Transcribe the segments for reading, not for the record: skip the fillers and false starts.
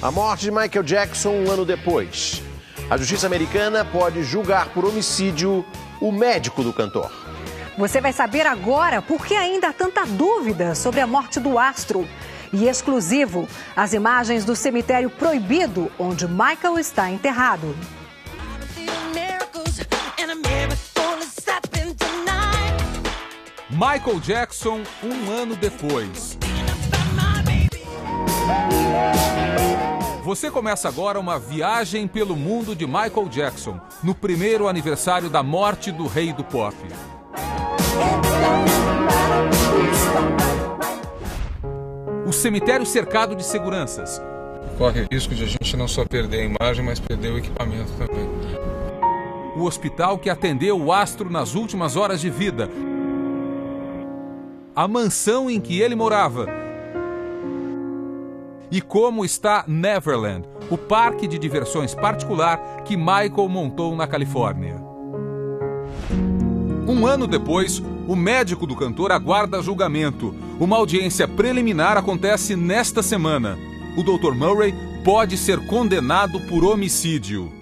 A morte de Michael Jackson um ano depois. A justiça americana pode julgar por homicídio o médico do cantor. Você vai saber agora por que ainda há tanta dúvida sobre a morte do astro. E exclusivo, as imagens do cemitério proibido, onde Michael está enterrado. Michael Jackson, um ano depois. Você começa agora uma viagem pelo mundo de Michael Jackson, no primeiro aniversário da morte do rei do pop. O cemitério cercado de seguranças. Corre risco de a gente não só perder a imagem, mas perder o equipamento também. O hospital que atendeu o astro nas últimas horas de vida. A mansão em que ele morava. E como está Neverland, o parque de diversões particular que Michael montou na Califórnia. Um ano depois, o médico do cantor aguarda julgamento. Uma audiência preliminar acontece nesta semana. O Dr. Murray pode ser condenado por homicídio.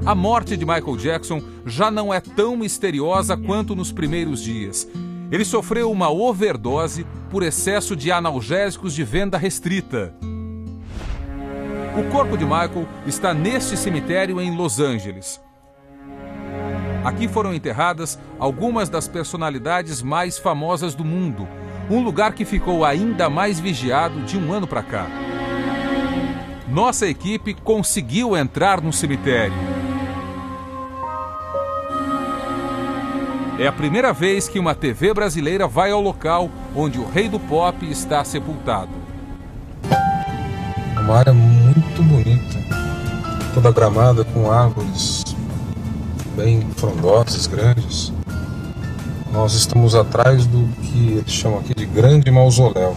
A morte de Michael Jackson já não é tão misteriosa quanto nos primeiros dias. Ele sofreu uma overdose por excesso de analgésicos de venda restrita. O corpo de Michael está neste cemitério em Los Angeles. Aqui foram enterradas algumas das personalidades mais famosas do mundo, um lugar que ficou ainda mais vigiado de um ano para cá. Nossa equipe conseguiu entrar no cemitério. É a primeira vez que uma TV brasileira vai ao local onde o rei do pop está sepultado. Uma área muito bonita, toda gramada com árvores bem frondosas, grandes. Nós estamos atrás do que eles chamam aqui de grande mausoléu.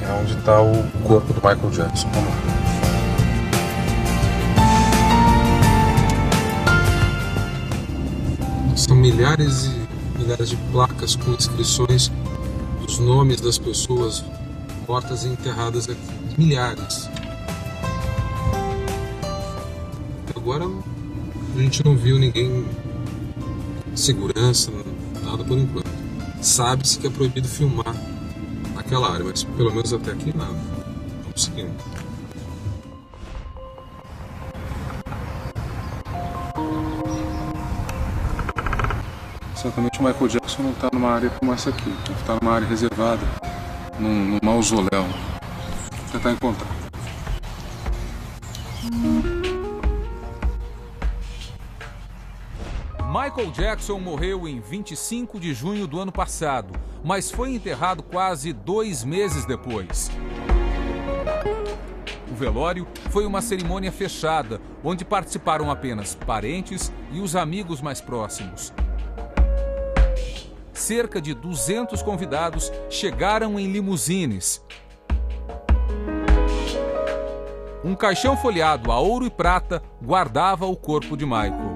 É onde está o corpo do Michael Jackson. São milhares e milhares de placas com inscrições dos nomes das pessoas mortas e enterradas aqui. Milhares. Agora a gente não viu ninguém, segurança, nada por enquanto. Sabe-se que é proibido filmar naquela área, mas pelo menos até aqui nada. Vamos seguindo. Certamente o Michael Jackson não está numa área como essa aqui. Está numa área reservada, num mausoléu. Vou tentar encontrar. Michael Jackson morreu em 25 de junho do ano passado, mas foi enterrado quase 2 meses depois. O velório foi uma cerimônia fechada, onde participaram apenas parentes e os amigos mais próximos. Cerca de 200 convidados chegaram em limusines. Um caixão folheado a ouro e prata guardava o corpo de Michael.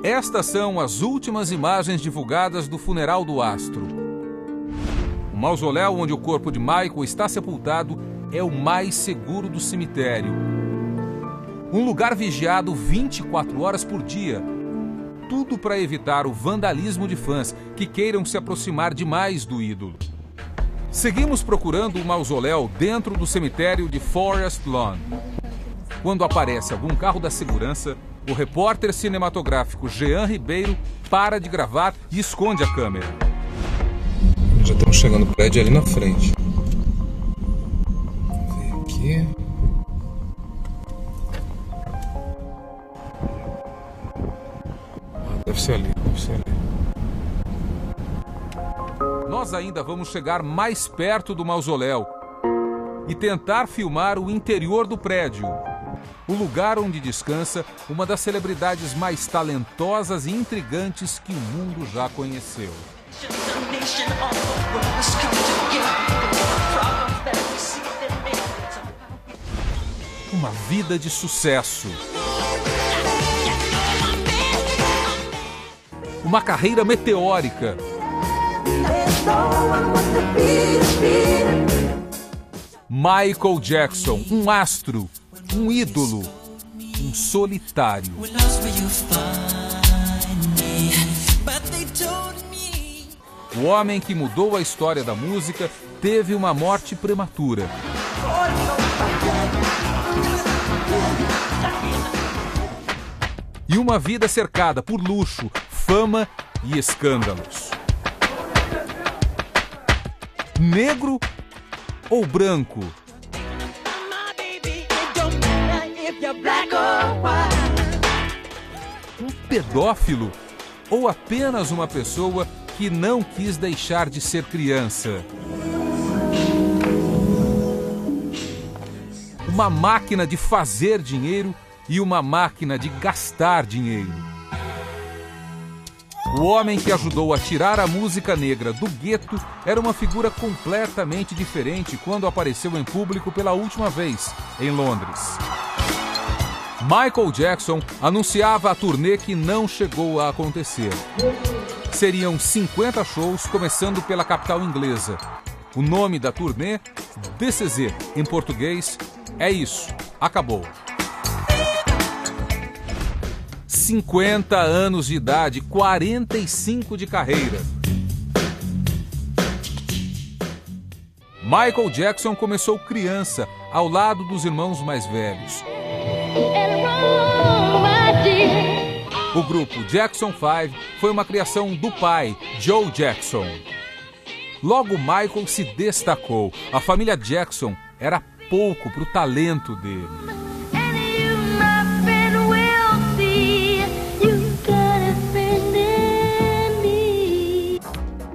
Estas são as últimas imagens divulgadas do funeral do astro. O mausoléu onde o corpo de Michael está sepultado é o mais seguro do cemitério. Um lugar vigiado 24 horas por dia. Tudo para evitar o vandalismo de fãs que queiram se aproximar demais do ídolo. Seguimos procurando o mausoléu dentro do cemitério de Forest Lawn. Quando aparece algum carro da segurança, o repórter cinematográfico Jean Ribeiro para de gravar e esconde a câmera. Já estamos chegando no prédio ali na frente. Vamos ver aqui. Deve ser ali, deve ser ali. Nós ainda vamos chegar mais perto do mausoléu e tentar filmar o interior do prédio. O lugar onde descansa uma das celebridades mais talentosas e intrigantes que o mundo já conheceu. Uma vida de sucesso. Uma carreira meteórica. Michael Jackson, um astro, um ídolo, um solitário. O homem que mudou a história da música teve uma morte prematura. E uma vida cercada por luxo, fama e escândalos. Negro ou branco? Um pedófilo ou apenas uma pessoa que não quis deixar de ser criança? Uma máquina de fazer dinheiro e uma máquina de gastar dinheiro. O homem que ajudou a tirar a música negra do gueto era uma figura completamente diferente quando apareceu em público pela última vez, em Londres. Michael Jackson anunciava a turnê que não chegou a acontecer. Seriam 50 shows, começando pela capital inglesa. O nome da turnê, This Is It, em português, é isso, acabou. 50 anos de idade, 45 de carreira. Michael Jackson começou criança, ao lado dos irmãos mais velhos. O grupo Jackson 5 foi uma criação do pai, Joe Jackson. Logo Michael se destacou. A família Jackson era pouco para o talento dele.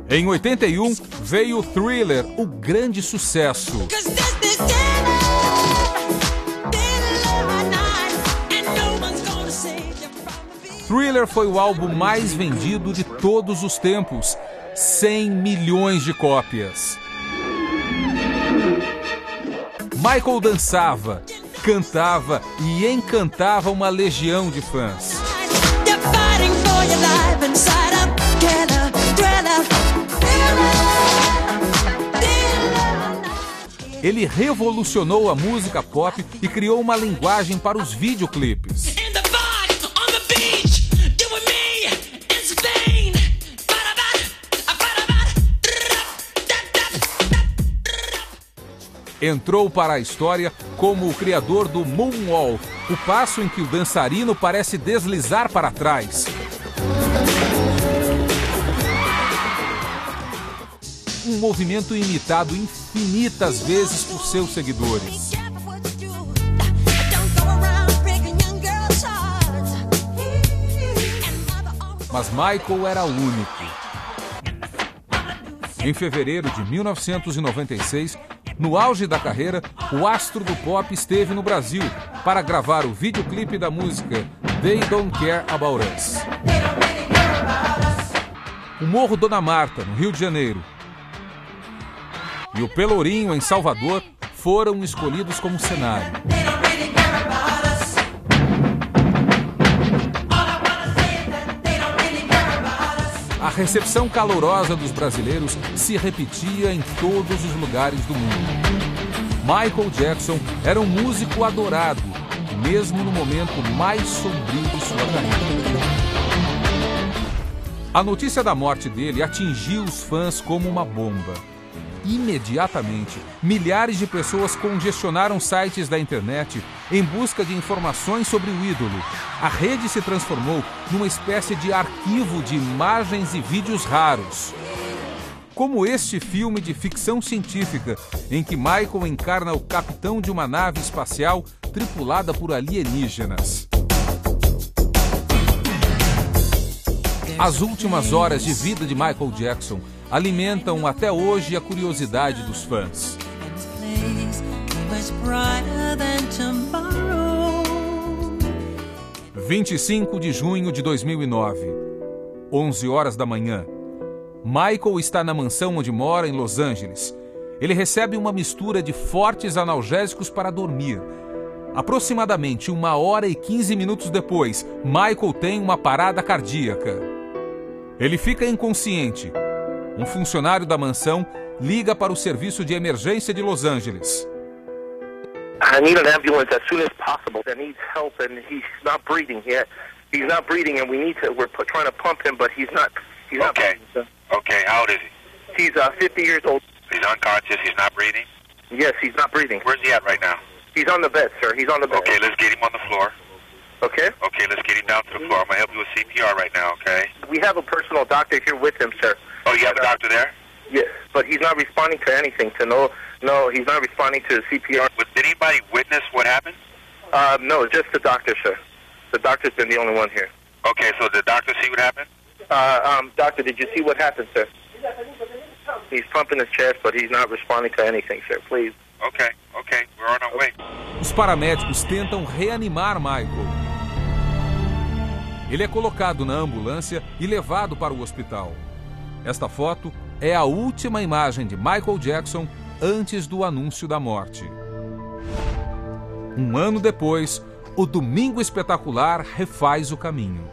Em 81, veio Thriller, o grande sucesso. Thriller foi o álbum mais vendido de todos os tempos, 100 milhões de cópias. Michael dançava, cantava e encantava uma legião de fãs. Ele revolucionou a música pop e criou uma linguagem para os videoclipes. Entrou para a história como o criador do Moonwalk, o passo em que o dançarino parece deslizar para trás. Um movimento imitado infinitas vezes por seus seguidores. Mas Michael era único. Em fevereiro de 1996, no auge da carreira, o astro do pop esteve no Brasil para gravar o videoclipe da música They Don't Care About Us. O Morro Dona Marta, no Rio de Janeiro, e o Pelourinho, em Salvador, foram escolhidos como cenário. A recepção calorosa dos brasileiros se repetia em todos os lugares do mundo. Michael Jackson era um músico adorado, mesmo no momento mais sombrio de sua carreira. A notícia da morte dele atingiu os fãs como uma bomba. Imediatamente, milhares de pessoas congestionaram sites da internet em busca de informações sobre o ídolo. A rede se transformou numa espécie de arquivo de imagens e vídeos raros. Como este filme de ficção científica, em que Michael encarna o capitão de uma nave espacial tripulada por alienígenas. As últimas horas de vida de Michael Jackson alimentam até hoje a curiosidade dos fãs. 25 de junho de 2009, 11 horas da manhã. Michael está na mansão onde mora, em Los Angeles. Ele recebe uma mistura de fortes analgésicos para dormir. Aproximadamente 1 hora e 15 minutos depois, Michael tem uma parada cardíaca. Ele fica inconsciente. Um funcionário da mansão liga para o serviço de emergência de Los Angeles. I need an ambulance as soon as possible. That needs help, and he's not breathing yet. He's not breathing, and we're trying to pump him, but he's not. He's not breathing, sir. Okay, how old is he? He's 50 years old. He's unconscious, he's not breathing? Yes, he's not breathing. Where's he at right now? He's on the bed, sir. He's on the bed. Okay, let's get him on the floor. Okay? Okay, let's get him down to the floor. I'm going to help you with CPR right now, okay? We have a personal doctor here with him, sir. Oh, you have a doctor there? Yes, but he's not responding to anything. No, he's not responding to CPR. Did anybody witness what happened? No, just the doctor, sir. The doctor's been the only one here. Okay, so the doctor see what happened? Doctor, did you see what happened, sir? He's pumping his chest, but he's not responding to anything, sir. Please. Okay, we're on our way. Os paramédicos tentam reanimar Michael. Ele é colocado na ambulância e levado para o hospital. Esta foto é a última imagem de Michael Jackson antes do anúncio da morte. Um ano depois, o Domingo Espetacular refaz o caminho.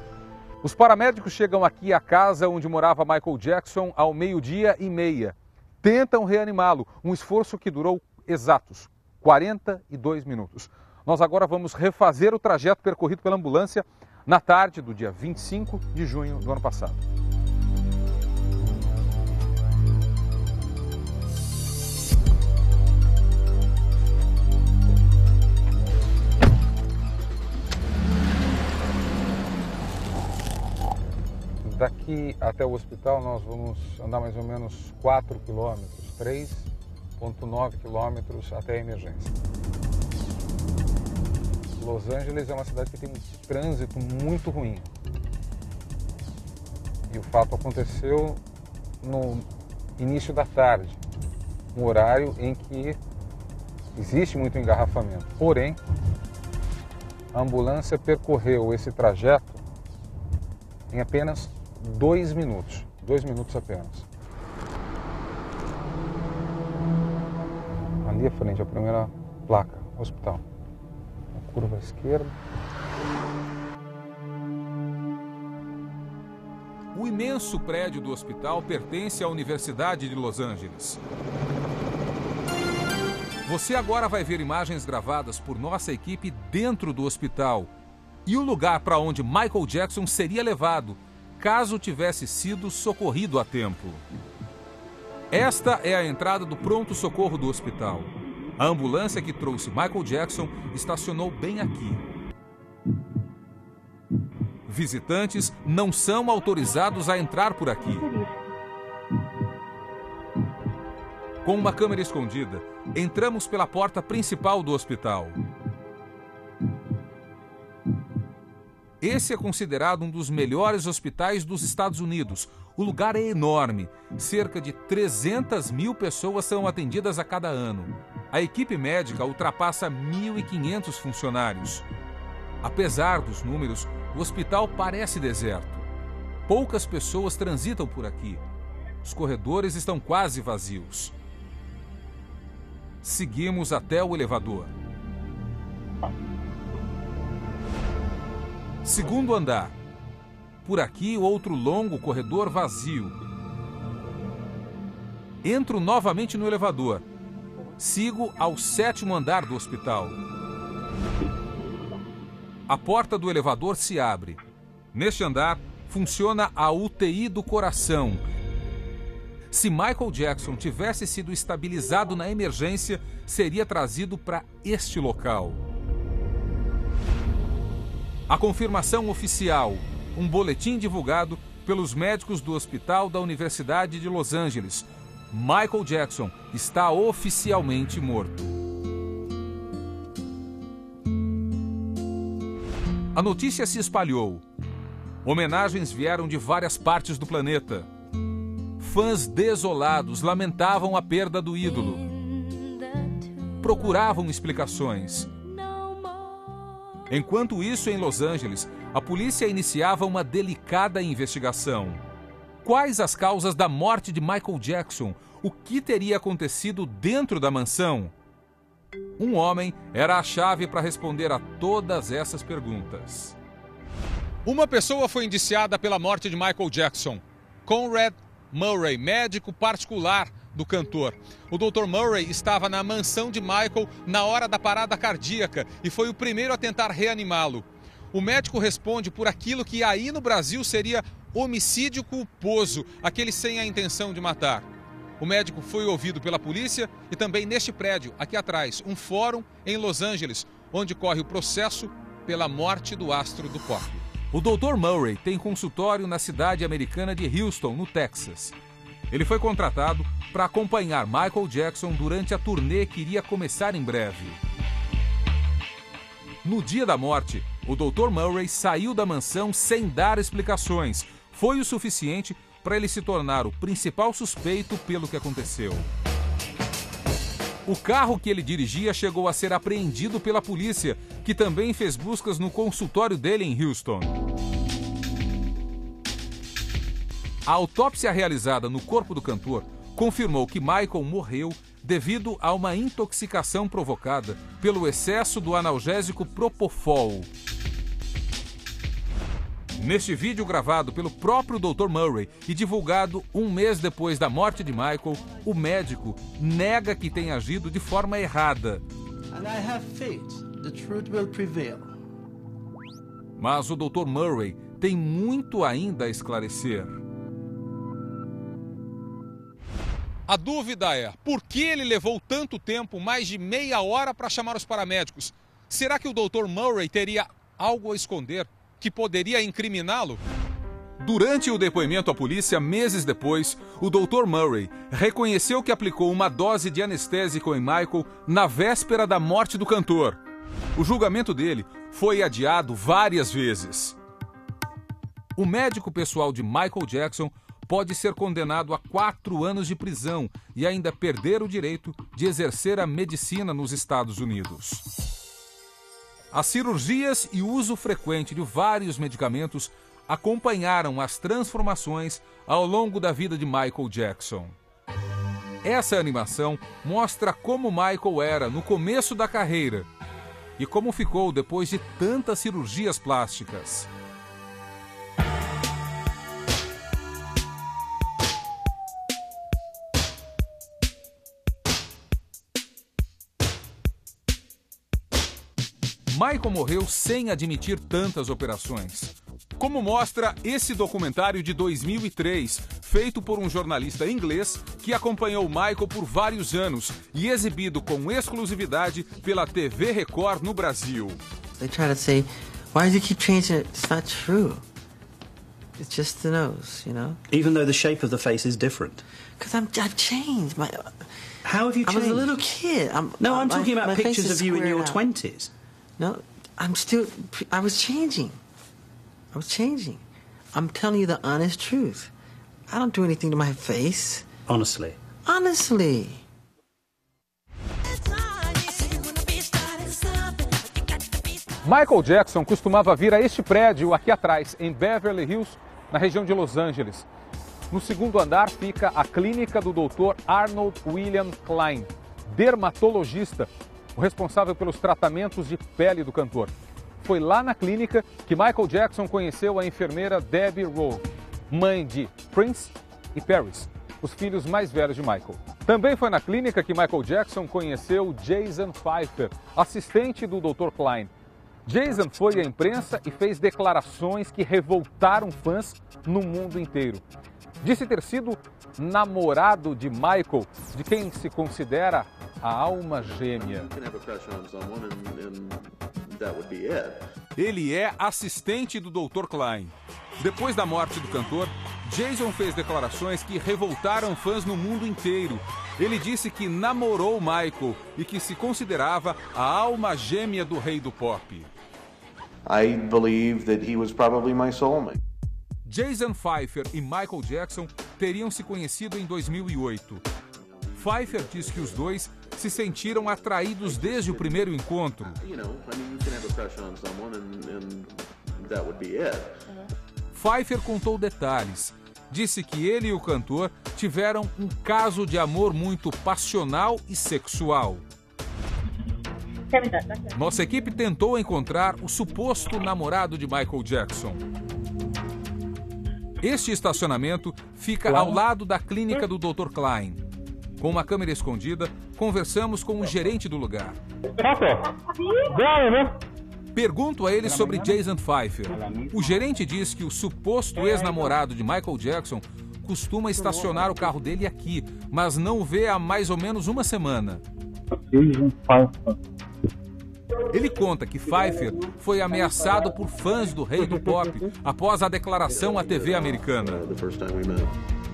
Os paramédicos chegam aqui à casa onde morava Michael Jackson ao 12:30. Tentam reanimá-lo, um esforço que durou exatos 42 minutos. Nós agora vamos refazer o trajeto percorrido pela ambulância na tarde do dia 25 de junho do ano passado. Daqui até o hospital nós vamos andar mais ou menos 4 quilômetros, 3,9 quilômetros até a emergência. Los Angeles é uma cidade que tem um trânsito muito ruim. E o fato aconteceu no início da tarde, um horário em que existe muito engarrafamento. Porém, a ambulância percorreu esse trajeto em apenas 2 minutos. 2 minutos apenas. Ali à frente, a primeira placa, hospital. A curva à esquerda. O imenso prédio do hospital pertence à Universidade de Los Angeles. Você agora vai ver imagens gravadas por nossa equipe dentro do hospital e o lugar para onde Michael Jackson seria levado caso tivesse sido socorrido a tempo. Esta é a entrada do pronto-socorro do hospital. A ambulância que trouxe Michael Jackson estacionou bem aqui. Visitantes não são autorizados a entrar por aqui. Com uma câmera escondida, entramos pela porta principal do hospital. Esse é considerado um dos melhores hospitais dos Estados Unidos. O lugar é enorme. Cerca de 300 mil pessoas são atendidas a cada ano. A equipe médica ultrapassa 1.500 funcionários. Apesar dos números, o hospital parece deserto. Poucas pessoas transitam por aqui. Os corredores estão quase vazios. Seguimos até o elevador. Segundo andar. Por aqui, outro longo corredor vazio. Entro novamente no elevador. Sigo ao 7º andar do hospital. A porta do elevador se abre. Neste andar, funciona a UTI do coração. Se Michael Jackson tivesse sido estabilizado na emergência, seria trazido para este local. A confirmação oficial, um boletim divulgado pelos médicos do hospital da Universidade de Los Angeles. Michael Jackson está oficialmente morto. A notícia se espalhou. Homenagens vieram de várias partes do planeta. Fãs desolados lamentavam a perda do ídolo. Procuravam explicações. Enquanto isso, em Los Angeles, a polícia iniciava uma delicada investigação. Quais as causas da morte de Michael Jackson? O que teria acontecido dentro da mansão? Um homem era a chave para responder a todas essas perguntas. Uma pessoa foi indiciada pela morte de Michael Jackson. Conrad Murray, médico particular, do cantor. O Dr. Murray estava na mansão de Michael na hora da parada cardíaca e foi o primeiro a tentar reanimá-lo. O médico responde por aquilo que aí no Brasil seria homicídio culposo, aquele sem a intenção de matar. O médico foi ouvido pela polícia e também neste prédio, aqui atrás, um fórum em Los Angeles, onde corre o processo pela morte do astro do pop. O Dr. Murray tem consultório na cidade americana de Houston, no Texas. Ele foi contratado para acompanhar Michael Jackson durante a turnê que iria começar em breve. No dia da morte, o Dr. Murray saiu da mansão sem dar explicações. Foi o suficiente para ele se tornar o principal suspeito pelo que aconteceu. O carro que ele dirigia chegou a ser apreendido pela polícia, que também fez buscas no consultório dele em Houston. A autópsia realizada no corpo do cantor confirmou que Michael morreu devido a uma intoxicação provocada pelo excesso do analgésico Propofol. Neste vídeo gravado pelo próprio Dr. Murray e divulgado um mês depois da morte de Michael, o médico nega que tenha agido de forma errada. Mas o Dr. Murray tem muito ainda a esclarecer. A dúvida é, por que ele levou tanto tempo, mais de meia hora, para chamar os paramédicos? Será que o Dr. Murray teria algo a esconder que poderia incriminá-lo? Durante o depoimento à polícia, meses depois, o Dr. Murray reconheceu que aplicou uma dose de anestésico em Michael na véspera da morte do cantor. O julgamento dele foi adiado várias vezes. O médico pessoal de Michael Jackson pode ser condenado a 4 anos de prisão e ainda perder o direito de exercer a medicina nos Estados Unidos. As cirurgias e o uso frequente de vários medicamentos acompanharam as transformações ao longo da vida de Michael Jackson. Essa animação mostra como Michael era no começo da carreira e como ficou depois de tantas cirurgias plásticas. Michael morreu sem admitir tantas operações. Como mostra esse documentário de 2003, feito por um jornalista inglês que acompanhou Michael por vários anos e exibido com exclusividade pela TV Record no Brasil. They try to say, why do you keep changing it? It's not true. It's just the nose, you know? Even though the shape of the face is different. Because I've changed. How have you changed? I was a little kid. I'm talking about pictures of you in your 20s. No, I was changing. I'm telling you the honest truth. I don't do anything to my face. Honestly? Honestly. Michael Jackson costumava vir a este prédio aqui atrás, em Beverly Hills, na região de Los Angeles. No segundo andar fica a clínica do Dr. Arnold William Klein, dermatologista, o responsável pelos tratamentos de pele do cantor. Foi lá na clínica que Michael Jackson conheceu a enfermeira Debbie Rowe, mãe de Prince e Paris, os filhos mais velhos de Michael. Também foi na clínica que Michael Jackson conheceu Jason Pfeiffer, assistente do Dr. Klein. Jason foi à imprensa e fez declarações que revoltaram fãs no mundo inteiro. Disse ter sido namorado de Michael, de quem se considera a alma gêmea. Ele é assistente do Dr. Klein. Depois da morte do cantor, Jason fez declarações que revoltaram fãs no mundo inteiro. Ele disse que namorou Michael e que se considerava a alma gêmea do rei do pop. I believe that he was probably my soulmate. Jason Pfeiffer e Michael Jackson teriam se conhecido em 2008. Pfeiffer diz que os dois se sentiram atraídos desde o primeiro encontro. Pfeiffer contou detalhes. Disse que ele e o cantor tiveram um caso de amor muito passional e sexual. Nossa equipe tentou encontrar o suposto namorado de Michael Jackson. Este estacionamento fica ao lado da clínica do Dr. Klein. Com uma câmera escondida, conversamos com o gerente do lugar. Pergunto a ele sobre Jason Pfeiffer. O gerente diz que o suposto ex-namorado de Michael Jackson costuma estacionar o carro dele aqui, mas não o vê há mais ou menos uma semana. Ele conta que Pfeiffer foi ameaçado por fãs do rei do pop após a declaração à TV americana.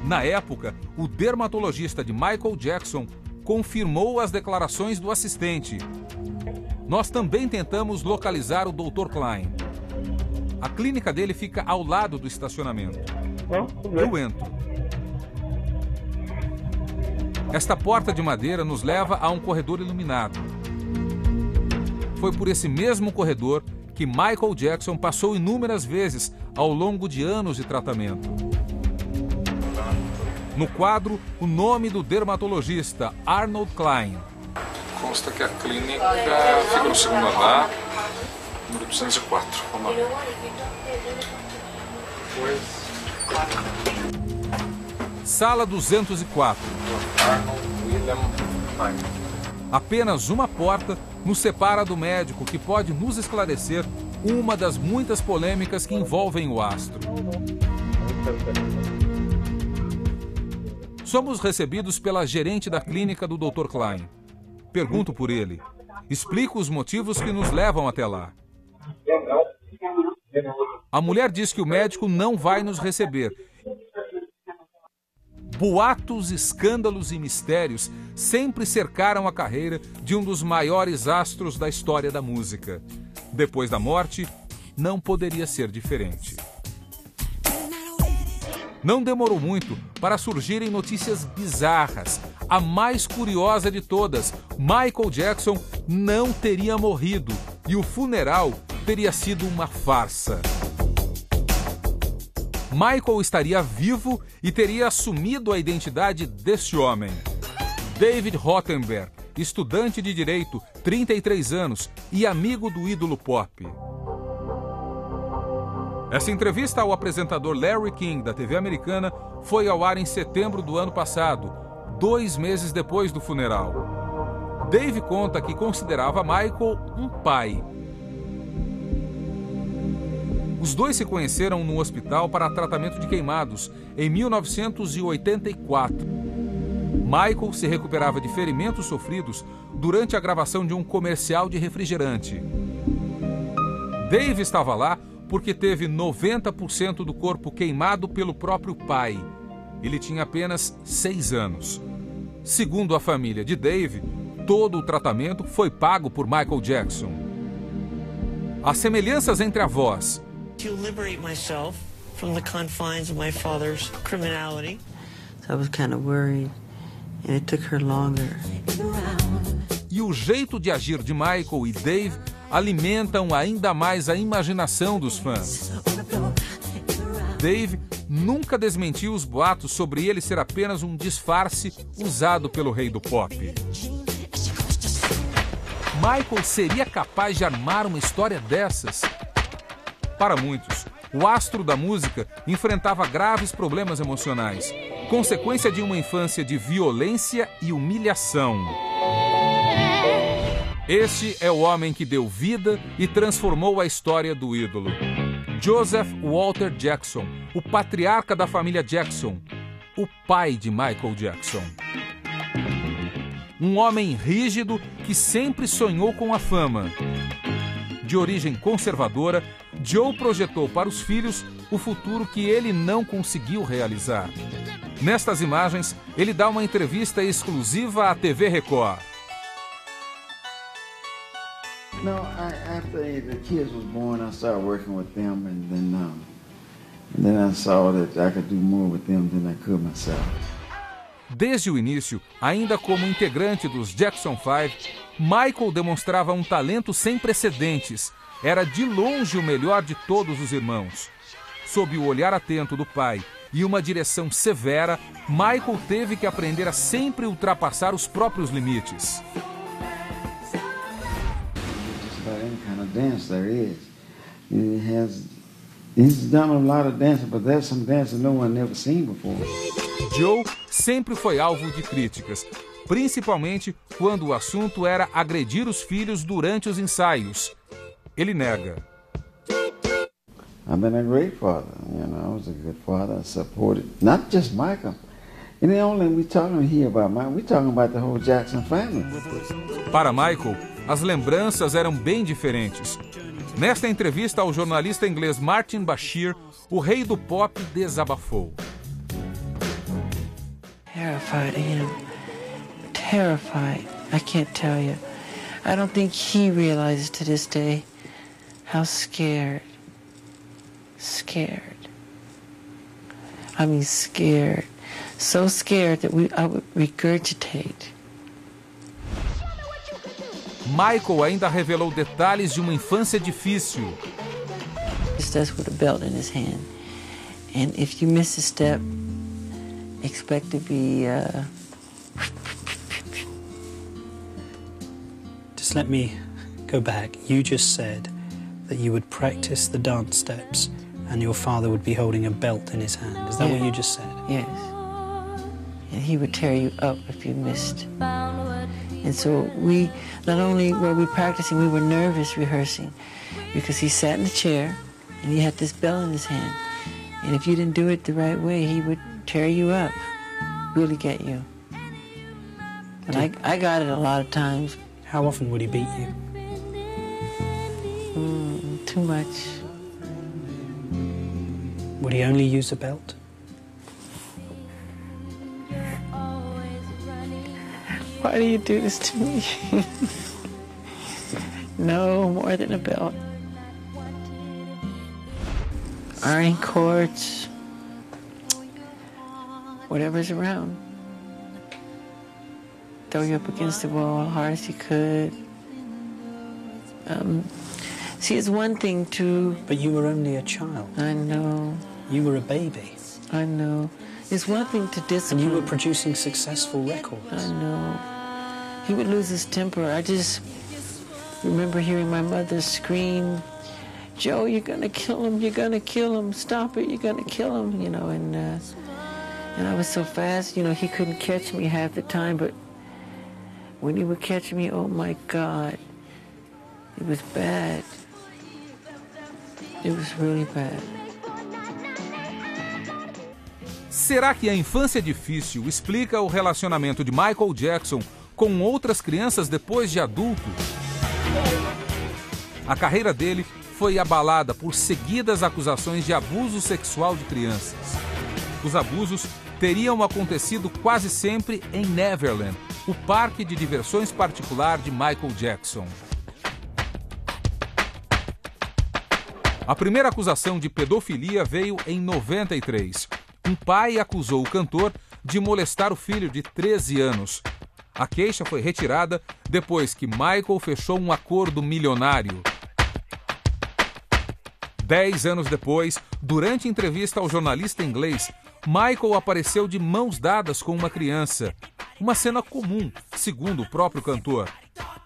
Na época, o dermatologista de Michael Jackson confirmou as declarações do assistente. Nós também tentamos localizar o Dr. Klein. A clínica dele fica ao lado do estacionamento. Eu entro. Esta porta de madeira nos leva a um corredor iluminado. Foi por esse mesmo corredor que Michael Jackson passou inúmeras vezes ao longo de anos de tratamento. No quadro, o nome do dermatologista, Arnold Klein. Consta que a clínica fica no segundo andar, número 204. Vamos lá. Sala 204. Apenas uma porta nos separa do médico que pode nos esclarecer uma das muitas polêmicas que envolvem o astro. Somos recebidos pela gerente da clínica do Dr. Klein. Pergunto por ele. Explico os motivos que nos levam até lá. A mulher diz que o médico não vai nos receber. Boatos, escândalos e mistérios sempre cercaram a carreira de um dos maiores astros da história da música. Depois da morte, não poderia ser diferente. Não demorou muito para surgirem notícias bizarras. A mais curiosa de todas, Michael Jackson não teria morrido e o funeral teria sido uma farsa. Michael estaria vivo e teria assumido a identidade deste homem. David Rothenberg, estudante de direito, 33 anos e amigo do ídolo pop. Essa entrevista ao apresentador Larry King, da TV americana, foi ao ar em setembro do ano passado, 2 meses depois do funeral. Dave conta que considerava Michael um pai. Os dois se conheceram no hospital para tratamento de queimados em 1984. Michael se recuperava de ferimentos sofridos durante a gravação de um comercial de refrigerante. Dave estava lá porque teve 90% do corpo queimado pelo próprio pai. Ele tinha apenas 6 anos. Segundo a família de Dave, todo o tratamento foi pago por Michael Jackson. As semelhanças entre avós. To liberate myself from the confines of my father's criminality. So I was kind of worried, and it took her longer. E o jeito de agir de Michael e Dave alimentam ainda mais a imaginação dos fãs. Dave nunca desmentiu os boatos sobre ele ser apenas um disfarce usado pelo rei do pop. Michael seria capaz de armar uma história dessas? Para muitos, o astro da música enfrentava graves problemas emocionais, consequência de uma infância de violência e humilhação. Este é o homem que deu vida e transformou a história do ídolo. Joseph Walter Jackson, o patriarca da família Jackson, o pai de Michael Jackson. Um homem rígido que sempre sonhou com a fama. De origem conservadora, Joe projetou para os filhos o futuro que ele não conseguiu realizar. Nestas imagens, ele dá uma entrevista exclusiva à TV Record. No, after the kids was born, I started working with them, and then I saw that I could do more with them than I could myself. Desde o início, ainda como integrante dos Jackson 5, Michael demonstrava um talento sem precedentes. Era de longe o melhor de todos os irmãos. Sob o olhar atento do pai e uma direção severa, Michael teve que aprender a sempre ultrapassar os próprios limites. He's done a lot of dancing, but there's some dancing no one never seen before. Joe sempre foi alvo de críticas, principalmente quando o assunto era agredir os filhos durante os ensaios. Ele nega. I've been a great father, you know. I was a good father. I supported not just Michael. And the only we talking here about Michael, we talking about the whole Jackson family. Para Michael, as lembranças eram bem diferentes. Nesta entrevista ao jornalista inglês Martin Bashir, o rei do pop desabafou. Terrified of him. Terrified. I can't tell you. I don't think he realizes to this day how scared. I mean scared. So scared that I would regurgitate. Michael ainda revelou detalhes de uma infância difícil. He does with a belt in his hand. And if you miss a step, expect to be Just let me go back. You just said that you would practice the dance steps and your father would be holding a belt in his hand. Is that what you just said? Yes. And he would tear you up if you missed. And so we, not only were we practicing, we were nervous rehearsing because he sat in the chair and he had this belt in his hand. And if you didn't do it the right way, he would tear you up, really get you. And I got it a lot of times. How often would he beat you? Too much. Would he only use a belt? Why do you do this to me? No, more than a belt. Ironing cords, whatever's around. Throw you up against the wall as hard as you could. See, it's one thing to... But you were only a child. I know. You were a baby. I know. It's one thing to discipline. And you were producing successful records. I know. He would lose his temper. I just remember hearing my mother scream, "Joe, you're gonna kill him, you're gonna kill him, stop it, you're gonna kill him," you know, and I was so fast, you know, he couldn't catch me half the time, but when he would catch me, oh my God, it was bad. It was really bad. Será que a infância difícil explica o relacionamento de Michael Jackson com outras crianças depois de adulto? A carreira dele foi abalada por seguidas acusações de abuso sexual de crianças. Os abusos teriam acontecido quase sempre em Neverland, o parque de diversões particular de Michael Jackson. A primeira acusação de pedofilia veio em 93. Um pai acusou o cantor de molestar o filho de 13 anos. A queixa foi retirada depois que Michael fechou um acordo milionário. 10 anos depois, durante entrevista ao jornalista inglês, Michael apareceu de mãos dadas com uma criança. Uma cena comum, segundo o próprio cantor.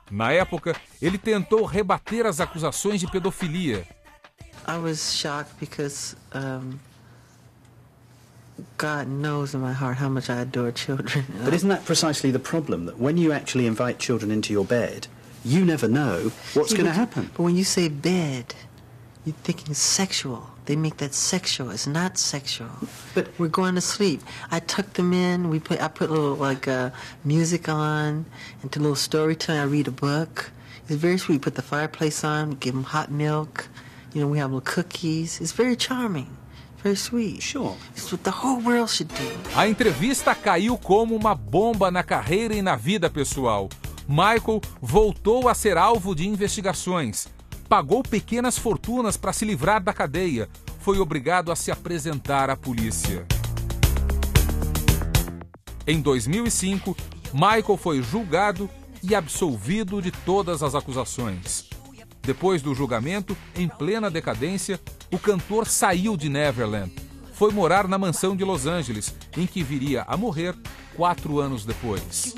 Na época, ele tentou rebater as acusações de pedofilia. I was shocked because God knows in my heart how much I adore children. But isn't that precisely the problem? That when you actually invite children into your bed, you never know what's going to happen. But when you say bed, you're thinking sexual. They make that sexual. It's not sexual. But we're going to sleep. I tuck them in. I put a little music on, and do a little storytelling. I read a book. It's very sweet. Put the fireplace on. Give them hot milk. You know, we have little cookies. It's very charming. Very sweet. Sure. It's what the whole world should do. A entrevista caiu como uma bomba na carreira e na vida pessoal. Michael voltou a ser alvo de investigações. Pagou pequenas fortunas para se livrar da cadeia. Foi obrigado a se apresentar à polícia. Em 2005, Michael foi julgado e absolvido de todas as acusações. Depois do julgamento, em plena decadência, o cantor saiu de Neverland. Foi morar na mansão de Los Angeles, em que viria a morrer 4 anos depois.